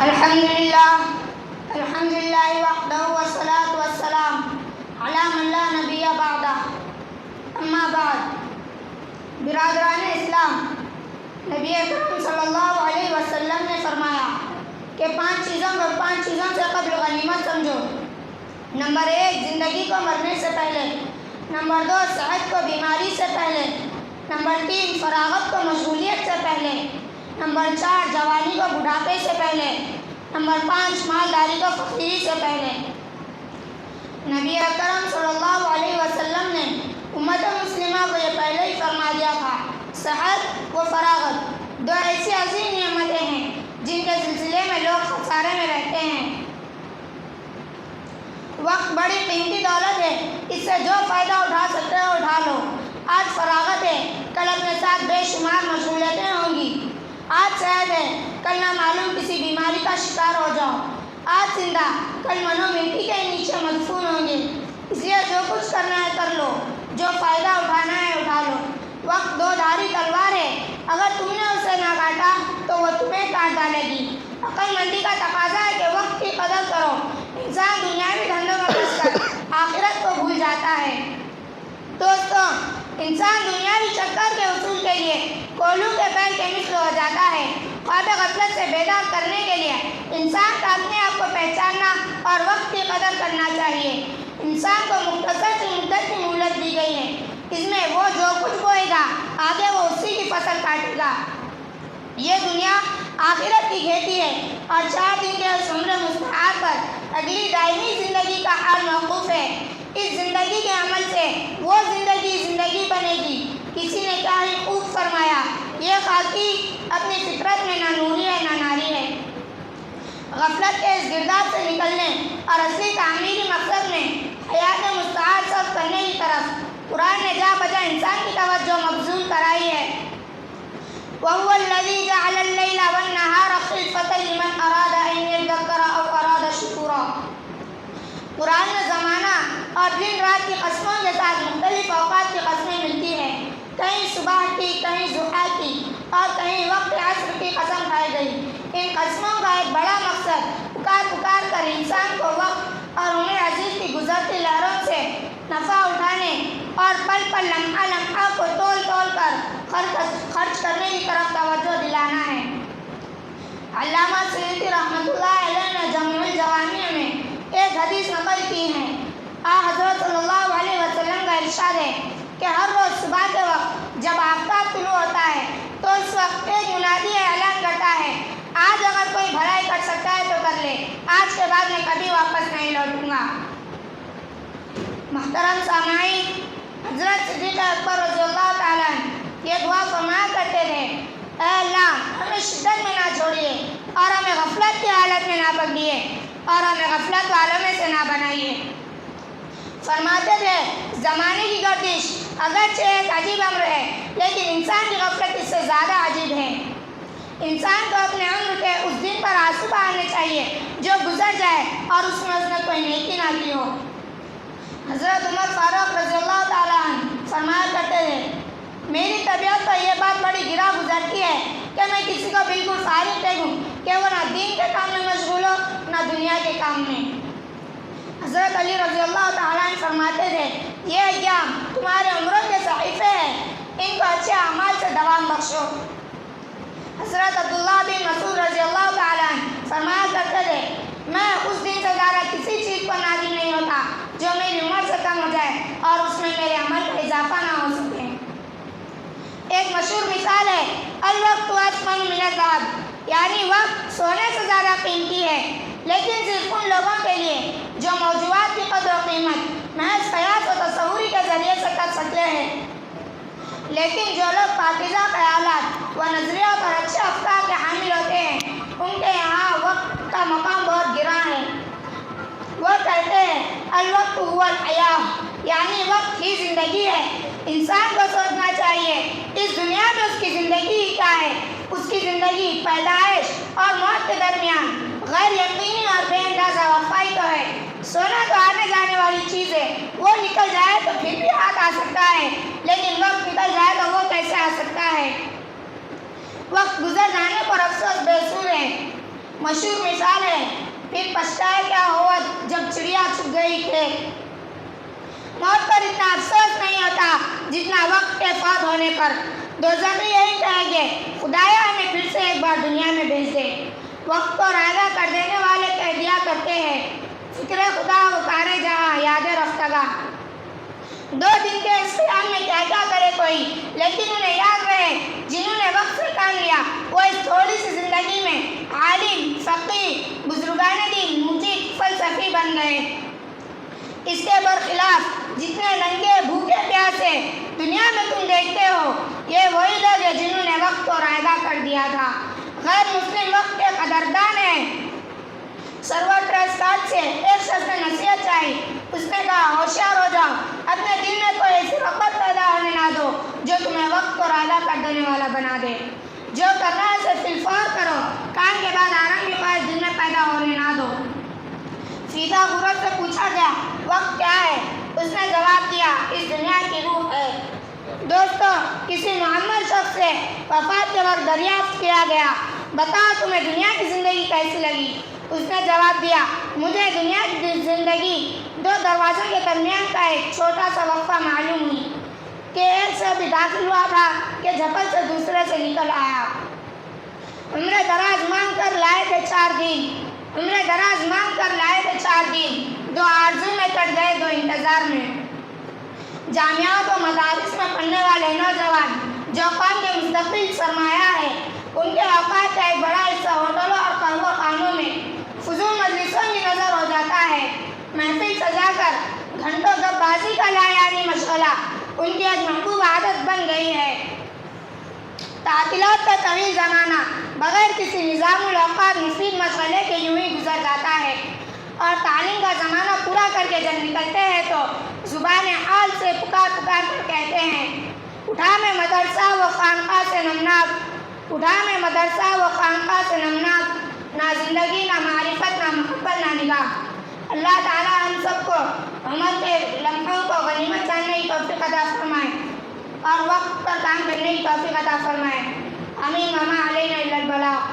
الحمدللہ وحدہ والصلاة والسلام علی من لا نبی بعدہ اما بعد. برادران اسلام، نبی اکرم صلی اللہ علیہ وسلم نے فرمایا کہ 5 چیزوں کو 5 چیزوں سے قبل غنیمت سمجھو. نمبر 1 زندگی کو مرنے سے پہلے. نمبر 2 صحت کو بیماری سے پہلے. نمبر 3 فراغت کو مشغولیت سے پہلے. نمبر 4 جوانی کو بڑھاپے سے پہلے. نمبر 5 مالداری کو فقیری سے پہلے. نبی اکرم صلی اللہ علیہ وسلم نے امت مسلمہ کو یہ پہلے ہی فرما دیا تھا. صحت و فراغت 2 ایسی عظیم نعمتیں ہیں جن کے سلسلے میں لوگ خسارے میں رہتے ہیں. وقت بڑی قیمتی دولت ہے، اس سے جو فائدہ اٹھا سکتے ہو اٹھا لو. آج فراغت ہے، کل اپنے ساتھ بے شمار مشغولیتیں ہوں گی. آج صحت ہے، کل نہ معلوم کسی بیماری کا شکار ہو جاؤ. آج زندہ، کل منو مٹی کے نیچے مدفون ہوں گے. اس لیے جو کچھ کرنا ہے کر لو، جو فائدہ اٹھانا ہے اٹھا لو. وقت 2 دھاری تلوار ہے، اگر تم نے اسے نہ کاٹا تو وہ تمہیں کاٹ ڈالے گی. عقل مندی کا تقاضا ہے کہ وقت کی قدر کرو. انسان دنیاوی دھندوں میں پھنس کر آخرت کو بھول جاتا ہے. دوستوں، انسان دنیاوی چکر کے حصول کے لیے کولو کے بیل کے مثل ہو جاتا ہے. خواب غفلت سے بیدار کرنے کے لیے انسان کو اپنے آپ کو پہچاننا اور وقت کی قدر کرنا چاہیے. انسان کو مختصر سی مدت کی مہلت دی گئی ہے. اس میں وہ جو کچھ بوئے گا آگے وہ اسی کی فصل کاٹے گا. یہ دنیا آخرت کی کھیتی ہے اور 4 دن کے اس عمر مستعار پر اگلی دائمی زندگی کا حال موقوف ہے. اس زندگی کے عمل سے وہ زندگی بنے گی. کسی نے کیا ہی خوب فرمایا، یہ خاکی اپنی فطرت میں نہ نوری ہے نہ ناری ہے. غفلت کے اس گرداب سے نکلنے اور اصلی تعمیری مقصد میں حیات مستعار صرف کرنے کی طرف قرآن نے جا بجا انسان کی توجہ مبذول کرائی ہے. وَهُوَ الَّذِي جَعَلَ اللَّيْلَ وَالنَّهَارَ خِلْفَةً لِمَنْ أَرَادَ أَنْ يَذَّكَّرَ أَوْ أَرَادَ شُكُورًا. قرآن میں زمانہ اور دن رات کی قسموں کے ساتھ مختلف اوقات کی قسمیں ملتی ہیں. کہیں صبح کی، کہیں ضحیٰ کی اور کہیں وقت عصر کی قسم کھائی گئی. ان قسموں کا ایک بڑا مقصد پکار کر انسان کو وقت اور عمر عزیز کی گزرتی لہروں سے نفع اٹھانے اور پل پل لمحہ لمحہ کو تول کر خرچ کرنے کی طرف توجہ دلانا ہے. علامہ سیوطی رحمۃ اللہ علیہ نے جامع الجوامع میں ایک حدیث نقل کی ہے. حضرت صلی اللہ علیہ وسلم کا ارشاد ہے کہ ہر روز صبح کے وقت جب آفتاب طلوع ہوتا ہے تو اس وقت ایک منادی اعلان کرتا ہے، آج اگر کوئی بھلائی کر سکتا ہے تو کر لے، آج کے بعد میں کبھی واپس نہیں لوٹوں گا. محترم سامعین، حضرت صدیق اکبر رضی اللہ تعالیٰ عنہ یہ دعا فرمایا کرتے تھے، اے اللہ ہمیں شدت میں نہ چھوڑیے اور ہمیں غفلت کی حالت میں نہ پکڑیے اور ہمیں غفلت والوں میں سے نہ بنائیے. فرماتے تھے، زمانے کی گردش اگرچہ ایک عجیب امر ہے لیکن انسان کی غفلت اس سے زیادہ عجیب ہے. انسان کو اپنے عمر کے اس دن پر آنسو آنے چاہیے جو گزر جائے اور اس میں اس نے کوئی نیکی نہ کی ہو. حضرت عمر فاروق رضی اللہ تعالیٰ عنہ فرمایا کرتے تھے، میری طبیعت پر یہ بات بڑی گرا گزرتی ہے کہ میں کسی کو بالکل فارغ دیکھوں کہ وہ نہ دین کے کام میں مشغول ہو نہ دنیا کے کام میں. حضرت علی رضی اللہ تعالیٰ عنہ فرماتے تھے، یہ ایام تمہارے عمروں کے صحیفے ہیں، ان کو اچھے اعمال سے دوام بخشو. حضرت عبداللہ بن مسعود رضی اللہ تعالیٰ عنہ فرمایا کرتے تھے، میں اس دن سے زیادہ کسی چیز پر نازل نہیں ہوتا جو میری عمر سے کم ہو جائے اور اس میں میرے عمل کا اضافہ نہ ہو سکے. ایک مشہور مثال ہے، الوقت اثمن من الذهب، یعنی وقت سونے سے زیادہ قیمتی ہے، لیکن صرف ان لوگوں کے لیے جو موضوعات کی قدر و قیمت محض قیاس و تصوری کے ذریعے سے کر سکتے ہیں. لیکن جو لوگ پاکیزہ خیالات و نظریات اور اچھے افکار کے حامل ہوتے ہیں ان کے یہاں وقت کا مقام بہت گراں ہے. وہ کہتے ہیں، الوقت هو الحیاۃ، یعنی وقت ہی زندگی ہے. انسان کو سوچنا چاہیے اس دنیا میں اس کی زندگی ہی کیا ہے. اس کی زندگی پیدائش اور موت کے درمیان غیر یقینی اور بے اندازہ وفائی تو ہے. سونا تو آنے جانے والی چیز ہے، وہ نکل جائے تو پھر بھی ہاتھ آ سکتا ہے، لیکن وقت نکل جائے تو وہ کیسے آ سکتا ہے. وقت گزر جانے پر افسوس بے سود ہے. مشہور مثال ہے، پھر پچھتائے کیا ہوا جب چڑیا چھپ گئی کھیت۔ موت پر اتنا افسوس نہیں ہوتا جتنا وقت کے فوت ہونے پر۔ دوزخی یہی کہیں گے، خدایا ہمیں پھر سے ایک بار دنیا میں بھیج دے۔ وقت کو راغب کر دینے والے کہہ دیا کرتے ہیں، فکر خدا و کار جہاں یاد رفتگاں۔ 2 دن کے اس قیام میں کیا کیا کرے کوئی، لیکن انہیں یاد رہے جنہوں نے وقت سے کام لیا وہ اس تھوڑی سی زندگی میں عالم، فقیہ، بزرگان دین، مجید، فلسفی بن گئے۔ اس کے برخلاف جتنے ننگے بھوکے پیاسے دنیا میں تم دیکھتے ہو، یہ وہی لوگ ہیں جنہوں نے وقت کو رائگاں کر دیا تھا۔ غیر مسلم وقت کے قدردان ہیں۔ سرور ٹریسکاٹ سے ایک شخص نے نصیحت چاہی۔ اس نے کہا، ہوشیار ہو جاؤ، اپنے دل میں کوئی ایسی رغبت پیدا ہونے نہ دو جو تمہیں وقت کو رائگاں کر دینے والا بنا دے۔ جو کرنا ہے اسے فی الفور کرو، کام کے بعد آرام کی خواہش دل میں پیدا ہونے نہ دو۔ فیضا غرور سے پوچھا گیا، وقت کیا ہے؟ اس نے جواب دیا، اس دنیا کی روح ہے۔ دوستو، کسی معمر شخص سے وفات کے وقت دریافت کیا گیا، بتاؤ تمہیں دنیا کی زندگی کیسی لگی؟ اس نے جواب دیا، مجھے دنیا کی زندگی 2 دروازوں کے درمیان کا ایک چھوٹا سا وقفہ معلوم ہوئی کہ ایک سے بھی داخل ہوا تھا کہ جھپٹ سے دوسرے سے نکل آیا۔ عمر دراز مانگ کر لائے تھے 4 دن، عمر دراز مانگ کر لائے تھے 4 دن، 2 آرزو میں کٹ گئے 2 انتظار میں۔ جامعات و مدارس میں پڑھنے والے نوجوان جو قوم کے مستقبل سرمایہ ہے، ان کے اوقات کا ایک بڑا حصہ ہوٹلوں اور قہوہ خانوں میں فضول مجلسوں میں نظر ہو جاتا ہے۔ محفل سجا کر گھنٹوں گپ بازی کا لایعنی مشغلہ ان کی ایک محبوب عادت بن گئی ہے۔ تعطیلات کا طویل زمانہ بغیر کسی نظام الاوقات مفید مشغلے کے یوں ہی گزر جاتا ہے، اور تعلیم کا زمانہ پورا کر کے جب نکلتے ہیں تو زبان حال سے پکار پکار کر کہتے ہیں، اٹھا میں مدرسہ و خانقاہ سے نمناک، اٹھا میں مدرسہ و خانقاہ سے نمناک، نہ زندگی، نہ معرفت، نہ محبت، نہ نگاہ۔ اللہ تعالی ہم سب کو عمر کے لمحوں کو غنیمت جاننے کی توفیق عطا فرمائے اور وقت پر کام کرنے کی توفیق عطا فرمائے۔ آمین۔ وما علینا الا البلاغ۔